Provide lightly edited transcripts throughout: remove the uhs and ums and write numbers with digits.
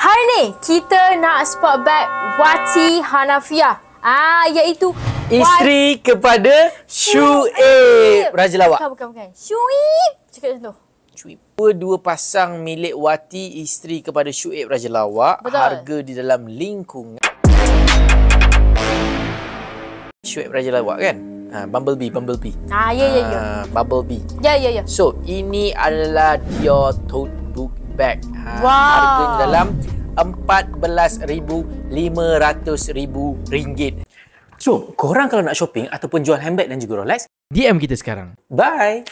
Hari ni kita nak spot bag Wati Hanafiah. Iaitu isteri kepada Syuib Raja Lawak. Bukan. Syuib. Cakap macam tu. Syuib. Dua pasang milik Wati, isteri kepada Syuib Raja Lawak. Betul. Harga di dalam lingkungan Syuib Raja Lawak kan? Bumblebee. Ya. Bumblebee. Ya. So, ini adalah Dior tote book bag. Wow. Harganya dalam RM14,500. So, korang kalau nak shopping ataupun jual handbag dan juga Rolex, DM kita sekarang. Bye.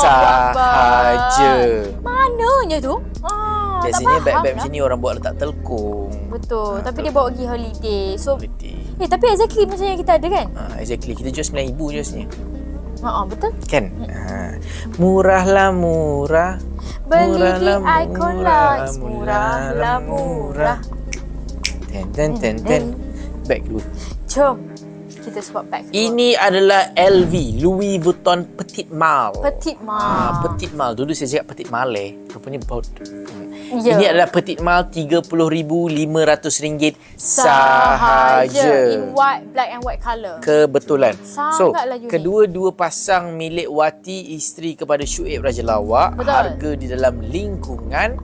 Sahaja. Mananya tu? Biasanya bag-bag macam ni orang buat letak telkung. Betul. Tapi dia bawa pergi holiday. So, Holiday. tapi exactly macam yang kita ada kan? Exactly. Kita jual RM9,000 je rasanya. Betul. Kan? Murahlah murah. Beli di Murahlah Icon Lux. Murahlah murah. Ten. Bag dulu. Jom. Kita spot bag. Ini adalah LV, Louis Vuitton Petit Mal. Petit Mal. Petit Mal. Dulu saya cakap Petit Mal Rupanya baut. Ya. Ini adalah Petit Mal RM30,500 sahaja. In white, black and white colour. Kebetulan. Sangatlah unik. Kedua-dua pasang milik Wati, isteri kepada Syuib Raja Lawak. Betul. Harga di dalam lingkungan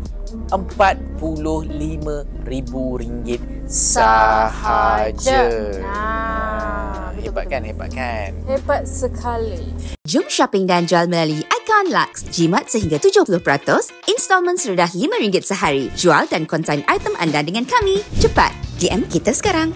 RM45,000 sahaja. Hebat kan? Hebat sekali. Jom shopping dan jual melalui Icon Lux. Jimat sehingga 70%, installment serendah RM5 sehari. Jual dan konsign item anda dengan kami. Cepat, DM kita sekarang.